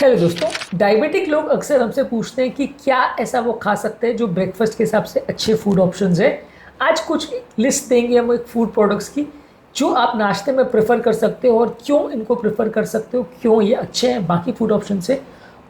Hello दोस्तों, diabetic लोग अक्सर हमसे पूछते हैं कि क्या ऐसा वो खा सकते हैं जो ब्रेकफास्ट के हिसाब से अच्छे फूड ऑप्शंस है। आज कुछ लिस्ट देंगे हम एक फूड प्रोडक्ट्स की जो आप नाश्ते में प्रेफर कर सकते हो और क्यों इनको प्रेफर कर सकते हो, क्यों ये अच्छे हैं बाकी फूड ऑप्शन से,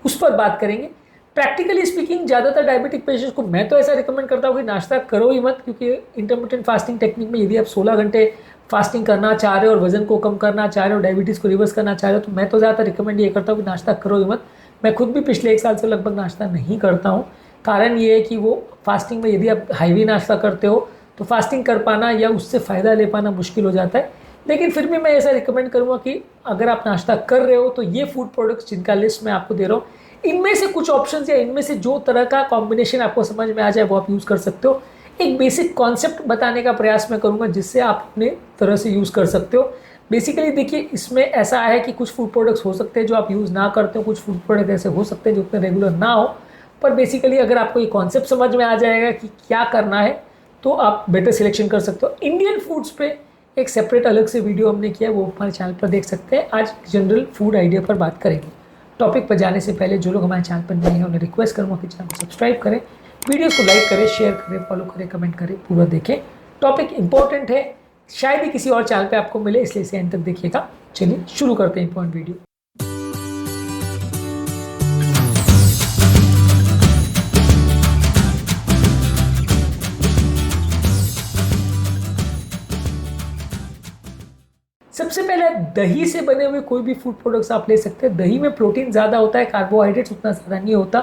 उस पर बात करेंगे। प्रैक्टिकली स्पीकिंग ज़्यादातर डायबिटिक पेशेंट्स को मैं तो ऐसा रिकमेंड करता हूँ कि नाश्ता करो ही मत, क्योंकि इंटरमिटेंट फास्टिंग टेक्निक में यदि आप 16 घंटे फास्टिंग करना चाह रहे हो और वजन को कम करना चाह रहे हो, डायबिटीज़ को रिवर्स करना चाह रहे हो, तो मैं तो ज़्यादातर रिकमेंड ये करता हूँ कि नाश्ता करो ही मत। मैं खुद भी पिछले 1 साल से लगभग नाश्ता नहीं करता हूँ। कारण ये है कि वो फास्टिंग में यदि आप हैवी नाश्ता करते हो तो फास्टिंग कर पाना या उससे फ़ायदा ले पाना मुश्किल हो जाता है। लेकिन फिर भी मैं ऐसा रिकमेंड करूँगा कि अगर आप नाश्ता कर रहे हो तो ये फूड प्रोडक्ट्स जिनका लिस्ट मैं आपको दे रहा हूँ, इनमें से कुछ ऑप्शंस या इनमें से जो तरह का कॉम्बिनेशन आपको समझ में आ जाए वो आप यूज़ कर सकते हो। एक बेसिक कॉन्सेप्ट बताने का प्रयास मैं करूँगा जिससे आप अपने तरह से यूज़ कर सकते हो। बेसिकली देखिए, इसमें ऐसा है कि कुछ फूड प्रोडक्ट्स हो सकते हैं जो आप यूज़ ना करते हो, कुछ फूड प्रोडक्ट ऐसे हो सकते हैं जो उतने रेगुलर ना हो। पर बेसिकली अगर आपको ये कॉन्सेप्ट समझ में आ जाएगा कि क्या करना है तो आप बेटर सिलेक्शन कर सकते हो। इंडियन फूड्स पे एक सेपरेट अलग से वीडियो हमने किया है, वो हमारे चैनल पर देख सकते हैं। आज जनरल फूड आइडिया पर बात करेंगे। टॉपिक पर जाने से पहले जो लोग हमारे चैनल पर नए हैं उन्हें रिक्वेस्ट करूँगा कि चैनल को सब्सक्राइब करें, वीडियोस को लाइक करें, शेयर करें, फॉलो करें, कमेंट करें, पूरा देखें। टॉपिक इंपॉर्टेंट है, शायद ही किसी और चैनल पे आपको मिले, इसलिए इसे एंड तक देखिएगा। चलिए शुरू करते हैं इंपॉर्टेंट वीडियो। सबसे पहले दही से बने हुए कोई भी फूड प्रोडक्ट्स आप ले सकते हैं। दही में प्रोटीन ज़्यादा होता है, कार्बोहाइड्रेट्स उतना ज़्यादा नहीं होता,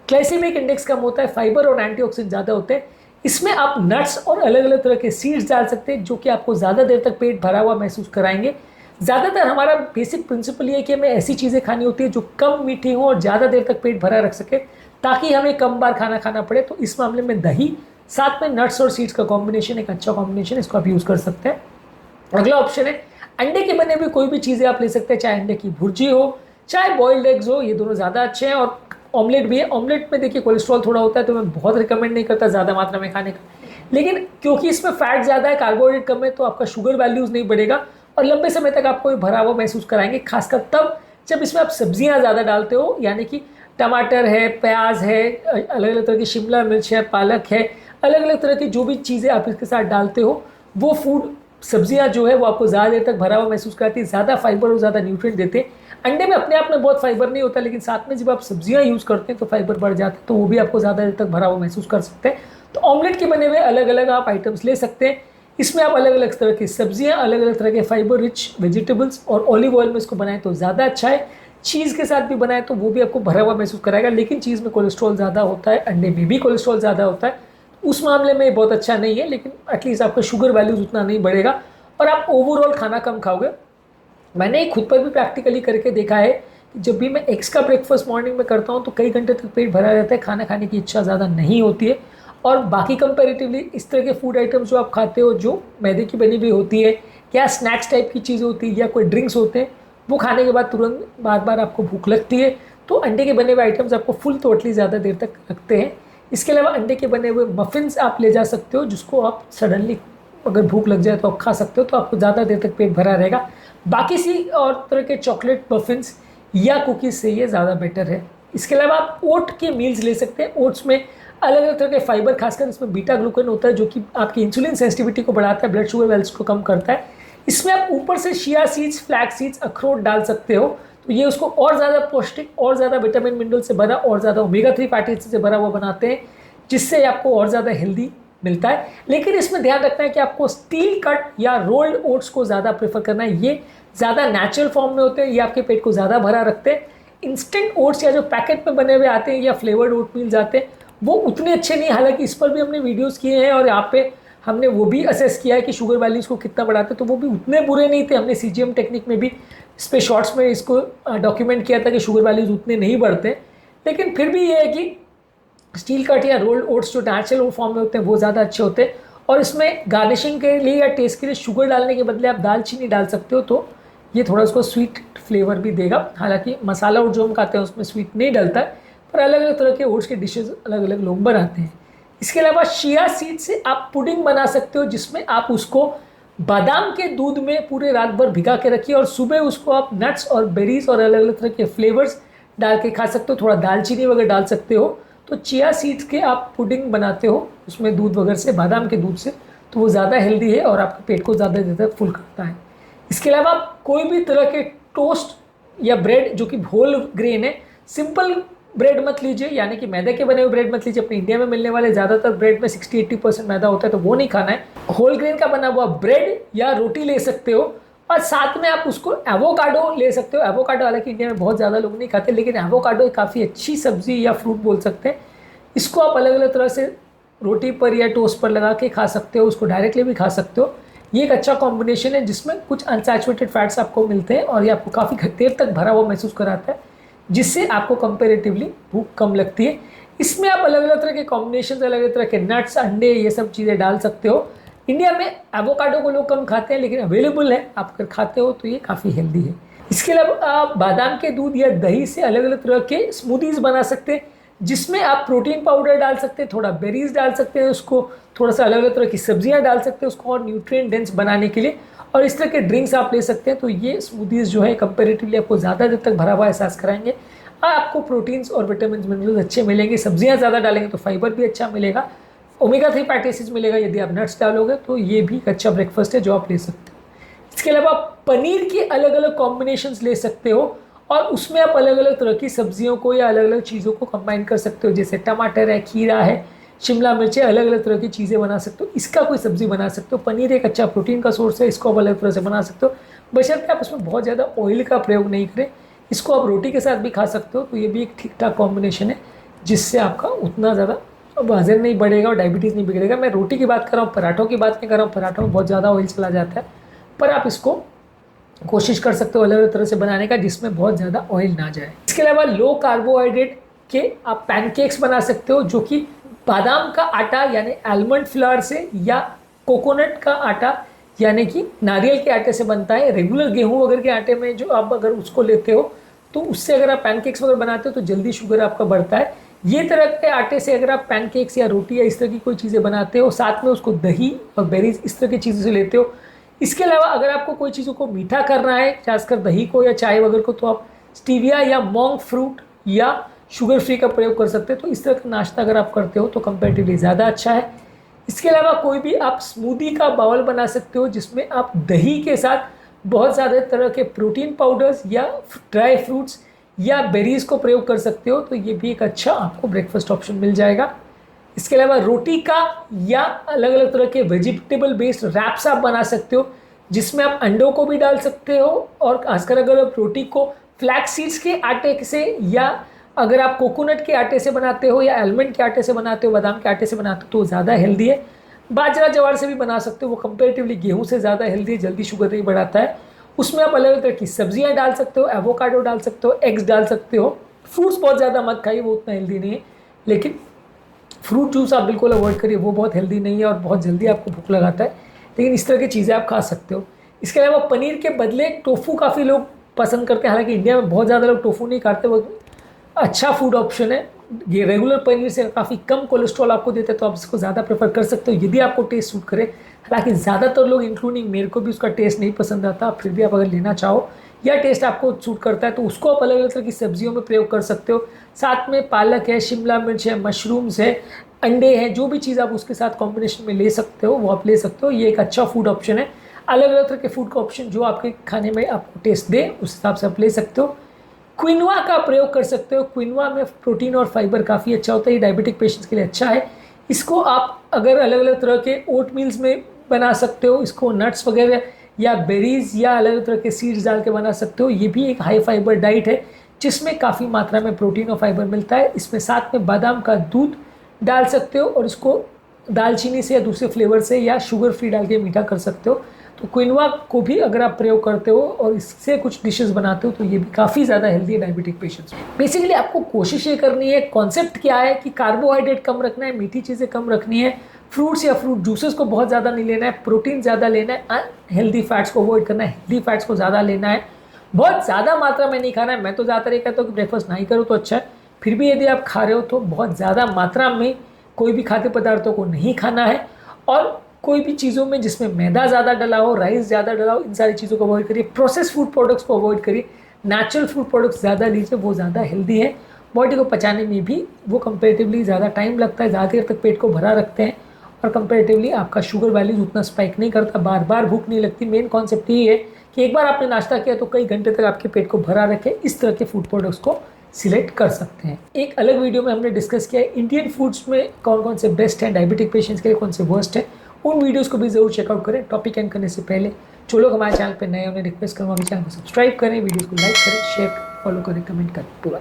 ग्लाइसेमिक इंडेक्स कम होता है, फाइबर और एंटीऑक्सीडेंट ज़्यादा होते हैं। इसमें आप नट्स और अलग अलग तरह के सीड्स डाल सकते हैं जो कि आपको ज़्यादा देर तक पेट भरा हुआ महसूस कराएंगे। ज़्यादातर हमारा बेसिक प्रिंसिपल ये है कि हमें ऐसी चीज़ें खानी होती है जो कम मीठी हो और ज़्यादा देर तक पेट भरा रख सके, ताकि हमें कम बार खाना खाना पड़े। तो इस मामले में दही साथ में नट्स और सीड्स का कॉम्बिनेशन एक अच्छा कॉम्बिनेशन, इसको आप यूज़ कर सकते हैं। अगला ऑप्शन है अंडे के बने हुए कोई भी चीज़ें आप ले सकते हैं, चाहे अंडे की भुर्जी हो, चाहे बॉइल्ड एग्स हो, ये दोनों ज़्यादा अच्छे हैं। और ऑमलेट भी है। ऑमलेट में देखिए कोलेस्ट्रॉल थोड़ा होता है, तो मैं बहुत रिकमेंड नहीं करता ज़्यादा मात्रा में खाने का, लेकिन क्योंकि इसमें फैट ज़्यादा है, कार्बोहाइड्रेट कम है, तो आपका शुगर वैल्यूज़ नहीं बढ़ेगा और लंबे समय तक आपको भरा हुआ महसूस कराएंगे। खासकर तब जब इसमें आप सब्जियाँ ज़्यादा डालते हो, यानी कि टमाटर है, प्याज है, अलग अलग तरह की शिमला मिर्च है, पालक है, अलग अलग तरह की जो भी चीज़ें आप इसके साथ डालते हो, वो फूड सब्जियां जो है वो आपको ज़्यादा देर तक भरा हुआ महसूस कराती है, ज़्यादा फाइबर और ज़्यादा न्यूट्रिएंट देते हैं। अंडे में अपने आप में बहुत फाइबर नहीं होता, लेकिन साथ में जब आप सब्जियां यूज़ करते हैं तो फाइबर बढ़ जाते हैं, तो वो भी आपको ज़्यादा देर तक भरा हुआ महसूस कर सकते हैं। तो ऑमलेट के बने हुए अलग अलग आप आइटम्स ले सकते हैं। इसमें आप अलग अलग तरह की सब्जियाँ, अलग अलग तरह के फाइबर रिच वेजिटेबल्स और ऑलिव ऑयल में इसको बनाएं तो ज़्यादा अच्छा है। चीज़ के साथ भी बनाए तो वो भी आपको भरा हुआ महसूस कराएगा, लेकिन चीज़ में कोलेस्ट्रॉल ज़्यादा होता है, अंडे में भी कोलेस्ट्रॉल ज़्यादा होता है, उस मामले में बहुत अच्छा नहीं है। लेकिन एटलीस्ट आपका शुगर वैल्यूज उतना नहीं बढ़ेगा और आप ओवरऑल खाना कम खाओगे। मैंने खुद पर भी प्रैक्टिकली करके देखा है कि जब भी मैं एग्स का ब्रेकफास्ट मॉर्निंग में करता हूँ तो कई घंटे तक पेट भरा रहता है, खाना खाने की इच्छा ज़्यादा नहीं होती है। और बाकी कंपैरेटिवली इस तरह के फूड आइटम्स जो आप खाते हो, जो मैदे की बनी हुई होती है, क्या स्नैक्स टाइप की चीज़ होती है या कोई ड्रिंक्स होते हैं, वो खाने के बाद तुरंत बार बार आपको भूख लगती है। तो अंडे के बने हुए आइटम्स आपको फुल टोटली ज़्यादा देर तक रखते हैं। इसके अलावा अंडे के बने हुए मफिन्स आप ले जा सकते हो, जिसको आप सडनली अगर भूख लग जाए तो आप खा सकते हो, तो आपको ज़्यादा देर तक पेट भरा रहेगा। बाकी सी और तरह के चॉकलेट मफिन्स या कुकीज़ से ये ज़्यादा बेटर है। इसके अलावा आप ओट के मील्स ले सकते हैं। ओट्स में अलग अलग तरह के फाइबर, खासकर इसमें बीटा ग्लूकन होता है जो कि आपकी इंसुलिन सेंसिटिविटी को बढ़ाता है, ब्लड शुगर वैल्यूज को कम करता है। इसमें आप ऊपर से चिया सीड्स, फ्लैक्स सीड्स, अखरोट डाल सकते हो, तो ये उसको और ज़्यादा पौष्टिक, और ज़्यादा विटामिन मिनरल से भरा, और ज़्यादा ओमेगा 3 फैटी एसिड से भरा हुआ बनाते हैं, जिससे आपको और ज़्यादा हेल्दी मिलता है। लेकिन इसमें ध्यान रखना है कि आपको स्टील कट या रोल्ड ओट्स को ज़्यादा प्रेफर करना है। ये ज़्यादा नेचुरल फॉर्म में होते हैं, ये आपके पेट को ज़्यादा भरा रखते हैं। इंस्टेंट ओट्स या जो पैकेट में बने हुए आते हैं या फ्लेवर्ड ओट मील्स आते हैं, वो उतने अच्छे नहीं। हालांकि इस पर भी हमने वीडियोस किए हैं और यहाँ पे हमने वो भी असेस किया है कि शुगर वैल्यूज़ को कितना बढ़ाते हैं, तो वो भी उतने बुरे नहीं थे। हमने CGM टेक्निक में भी इस पर शॉर्ट्स में इसको डॉक्यूमेंट किया था कि शुगर वैल्यूज़ उतने नहीं बढ़ते। लेकिन फिर भी ये है कि स्टील कट या रोल्ड ओट्स जो नेचुरल फॉर्म में होते हैं वो ज़्यादा अच्छे होते हैं। और इसमें गार्निशिंग के लिए या टेस्ट के लिए शुगर डालने के बदले आप दालचीनी डाल सकते हो, तो ये थोड़ा उसको स्वीट फ्लेवर भी देगा। हालांकि मसाला ओट जो हम खाते हैं उसमें स्वीट नहीं डलता है, पर अलग अलग तरह के ओट्स के डिशेज अलग अलग लोग बनाते हैं। इसके अलावा चिया सीड से आप पुडिंग बना सकते हो, जिसमें आप उसको बादाम के दूध में पूरे रात भर भिगा के रखिए और सुबह उसको आप नट्स और बेरीज और अलग अलग तरह के फ्लेवर्स डाल के खा सकते हो, थोड़ा दालचीनी वगैरह डाल सकते हो। तो चिया सीड्स के आप पुडिंग बनाते हो उसमें दूध वगैरह से, बादाम के दूध से, तो वो ज़्यादा हेल्दी है और आपके पेट को ज़्यादा देर तक फुल करता है। इसके अलावा आप कोई भी तरह के टोस्ट या ब्रेड जो कि होल ग्रेन है, सिंपल ब्रेड मत लीजिए, यानी कि मैदे के बने हुए ब्रेड मत लीजिए। अपने इंडिया में मिलने वाले ज़्यादातर ब्रेड में 60-80% मैदा होता है, तो वो नहीं खाना है। होल ग्रेन का बना हुआ ब्रेड या रोटी ले सकते हो, और साथ में आप उसको एवोकाडो ले सकते हो। एवोकाडो हालांकि इंडिया में बहुत ज़्यादा लोग नहीं खाते, लेकिन एवोकाडो एक काफ़ी अच्छी सब्जी या फ्रूट बोल सकते हैं। इसको आप अलग अलग तरह से रोटी पर या टोस्ट पर लगा के खा सकते हो, उसको डायरेक्टली भी खा सकते हो। ये एक अच्छा कॉम्बिनेशन है जिसमें कुछ अनसैचुरेटेड फैट्स आपको मिलते हैं और ये आपको काफ़ी देर तक भरा हुआ महसूस कराता है, जिससे आपको कंपेरेटिवली भूख कम लगती है। इसमें आप अलग अलग तरह के कॉम्बिनेशन, अलग अलग तरह के नट्स, अंडे, ये सब चीज़ें डाल सकते हो। इंडिया में एवोकाडो को लोग कम खाते हैं, लेकिन अवेलेबल है, आप अगर खाते हो तो ये काफ़ी हेल्दी है। इसके अलावा आप बादाम के दूध या दही से अलग अलग तरह के स्मूदीज़ बना सकते हैं, जिसमें आप प्रोटीन पाउडर डाल सकते हैं, थोड़ा बेरीज डाल सकते हैं, उसको थोड़ा सा अलग अलग तरह की सब्जियां डाल सकते हैं उसको और न्यूट्रिएंट डेंस बनाने के लिए, और इस तरह के ड्रिंक्स आप ले सकते हैं। तो ये स्मूदीज़ जो है कंपेरेटिवली आपको ज़्यादा देर तक भरा हुआ एहसास कराएंगे। आपको प्रोटीन्स और विटामिन मिनरल्स अच्छे मिलेंगे। सब्जियां ज़्यादा डालेंगे तो फाइबर भी अच्छा मिलेगा, ओमेगा 3 फैटी एसिड्स मिलेगा। यदि आप नट्स डालोगे तो ये भी एक अच्छा ब्रेकफास्ट है जो आप ले सकते हो। इसके अलावा आप पनीर के अलग अलग कॉम्बिनेशंस ले सकते हो, और उसमें आप अलग अलग तरह की सब्जियों को या अलग अलग चीज़ों को कंबाइन कर सकते हो, जैसे टमाटर है, खीरा है, शिमला मिर्च है, अलग अलग तरह की चीज़ें बना सकते हो। इसका कोई सब्जी बना सकते हो। पनीर एक अच्छा प्रोटीन का सोर्स है, इसको आप अलग तरह से बना सकते हो, बशर्ते आप उसमें बहुत ज़्यादा ऑयल का प्रयोग नहीं करें। इसको आप रोटी के साथ भी खा सकते हो, तो ये भी एक ठीक ठाक कॉम्बिनेशन है, जिससे आपका उतना ज़्यादा वजन नहीं बढ़ेगा और डायबिटीज़ नहीं बिगड़ेगा। मैं रोटी की बात कर रहा हूँ, पराठों की बात नहीं कर रहा हूँ। पराठों में बहुत ज़्यादा ऑयल चला जाता है, पर आप इसको कोशिश कर सकते हो अलग अलग तरह से बनाने का जिसमें बहुत ज़्यादा ऑयल ना जाए। इसके अलावा लो कार्बोहाइड्रेट के आप पैनकेक्स बना सकते हो, जो कि बादाम का आटा यानी आलमंड फ्लावर से, या कोकोनट का आटा यानी कि नारियल के आटे से बनता है। रेगुलर गेहूं वगैरह के आटे में जो आप अगर उसको लेते हो तो उससे अगर आप पैनकेक्स वगैरह बनाते हो तो जल्दी शुगर आपका बढ़ता है। ये तरह के आटे से अगर आप पैनकेक्स या रोटी या इस तरह की कोई चीज़ें बनाते हो, साथ में उसको दही और बेरीज इस तरह की चीज़ों से लेते हो। इसके अलावा अगर आपको कोई चीज़ों को मीठा करना है, खासकर दही को या चाय वगैरह को, तो आप स्टीविया या मोंग फ्रूट या शुगर फ्री का प्रयोग कर सकते हैं। तो इस तरह का नाश्ता अगर आप करते हो तो कंपेरेटिवली ज़्यादा अच्छा है। इसके अलावा कोई भी आप स्मूदी का बाउल बना सकते हो, जिसमें आप दही के साथ बहुत ज़्यादा तरह के प्रोटीन पाउडर्स या ड्राई फ्रूट्स या बेरीज को प्रयोग कर सकते हो। तो ये भी एक अच्छा आपको ब्रेकफास्ट ऑप्शन मिल जाएगा। इसके अलावा रोटी का या अलग अलग तरह के वेजिटेबल बेस्ड रैप्स आप बना सकते हो, जिसमें आप अंडों को भी डाल सकते हो, और खासकर अगर आप रोटी को फ्लैक्स सीड्स के आटे से, या अगर आप कोकोनट के आटे से बनाते हो या आलमंड के आटे से बनाते हो, बादाम के आटे से बनाते हो, तो ज़्यादा हेल्दी है। बाजरा जवार से भी बना सकते हो, वो कंपेरेटिवली गेहूं से ज़्यादा हेल्दी है, जल्दी शुगर नहीं बढ़ाता है। उसमें आप अलग अलग तरह की सब्जियां डाल सकते हो, एवोकाडो डाल सकते हो, एग्स डाल सकते हो। फ्रूट्स बहुत ज़्यादा मत खाइए, वो उतना हेल्दी नहीं है, लेकिन फ्रूट जूस आप बिल्कुल अवॉइड करिए, वो बहुत हेल्दी नहीं है और बहुत जल्दी आपको भूख लगाता है। लेकिन इस तरह की चीज़ें आप खा सकते हो। इसके अलावा पनीर के बदले टोफू काफ़ी लोग पसंद करते हैं, हालांकि इंडिया में बहुत ज़्यादा लोग टोफू नहीं खाते, वो अच्छा फूड ऑप्शन है। ये रेगुलर पनीर से काफ़ी कम कोलेस्ट्रॉल आपको देते हैं, तो आप इसको ज़्यादा प्रेफर कर सकते हो यदि आपको टेस्ट सूट करे। हालांकि ज़्यादातर लोग इंक्लूडिंग मेरे को भी उसका टेस्ट नहीं पसंद आता, फिर भी आप अगर लेना चाहो या टेस्ट आपको सूट करता है तो उसको आप अलग अलग तरह की सब्जियों में प्रयोग कर सकते हो। साथ में पालक है, शिमला मिर्च है, मशरूम्स है, अंडे हैं, जो भी चीज़ आप उसके साथ कॉम्बिनेशन में ले सकते हो वो आप ले सकते हो। ये एक अच्छा फूड ऑप्शन है। अलग अलग तरह के फूड का ऑप्शन जो आपके खाने में आपको टेस्ट दे उस हिसाब से आप ले सकते हो। क्विनोआ का प्रयोग कर सकते हो। क्विनोआ में प्रोटीन और फाइबर काफ़ी अच्छा होता है, ये डायबिटिक पेशेंट्स के लिए अच्छा है। इसको आप अगर अलग अलग तरह के ओट मील्स में बना सकते हो, इसको नट्स वगैरह या बेरीज या अलग अलग तरह के सीड्स डाल के बना सकते हो। ये भी एक हाई फाइबर डाइट है जिसमें काफ़ी मात्रा में प्रोटीन और फाइबर मिलता है। इसमें साथ में बादाम का दूध डाल सकते हो और इसको दालचीनी से या दूसरे फ्लेवर से या शुगर फ्री डाल के मीठा कर सकते हो। तो क्विनोआ को भी अगर आप प्रयोग करते हो और इससे कुछ डिशेस बनाते हो तो ये भी काफ़ी ज़्यादा हेल्दी है डायबिटिक पेशेंट्स में। बेसिकली आपको कोशिश ये करनी है, कॉन्सेप्ट क्या है कि कार्बोहाइड्रेट कम रखना है, मीठी चीज़ें कम रखनी है, फ्रूट्स या फ्रूट जूसेस को बहुत ज़्यादा नहीं लेना है, प्रोटीन ज़्यादा लेना है, अनहेल्दी फैट्स को अवॉइड करना है, हेल्दी फैट्स को ज़्यादा लेना है, बहुत ज़्यादा मात्रा में नहीं खाना है। मैं तो ज़्यादातर ये कहता हूँ कि ब्रेकफास्ट नहीं करो तो अच्छा है, फिर भी यदि आप खा रहे हो तो बहुत ज़्यादा मात्रा में कोई भी खाद्य पदार्थों को नहीं खाना है, और कोई भी चीज़ों में जिसमें मैदा ज़्यादा डला हो, राइस ज़्यादा डला हो, इन सारी चीज़ों को अवॉइड करिए। प्रोसेस फूड प्रोडक्ट्स को अवॉइड करिए। नेचुरल फूड प्रोडक्ट्स ज़्यादा लीजिए, वो ज़्यादा हेल्दी है। बॉडी को पचाने में भी वो कंपेरेटिवली ज़्यादा टाइम लगता है, ज़्यादा देर तक पेट को भरा रखते हैं और कंपेरेटिवली आपका शुगर वैल्यूज उतना स्पाइक नहीं करता, बार बार भूख नहीं लगती। मेन कॉन्सेप्ट ये है कि एक बार आपने नाश्ता किया तो कई घंटे तक आपके पेट को भरा रखे, इस तरह के फूड प्रोडक्ट्स को सिलेक्ट कर सकते हैं। एक अलग वीडियो में हमने डिस्कस किया है इंडियन फूड्स में कौन कौन से बेस्ट हैं, डायबिटिक पेशेंट्स के लिए कौन से वर्स्ट है। उन वीडियोस को भी जरूर चेकआउट करें। टॉपिक एंड करने से पहले जो लोग हमारे चैनल पर नए, उन्हें रिक्वेस्ट करूँगा चैनल को सब्सक्राइब करें, वीडियोस को लाइक करें, शेयर करें, फॉलो करें, कमेंट करें पूरा।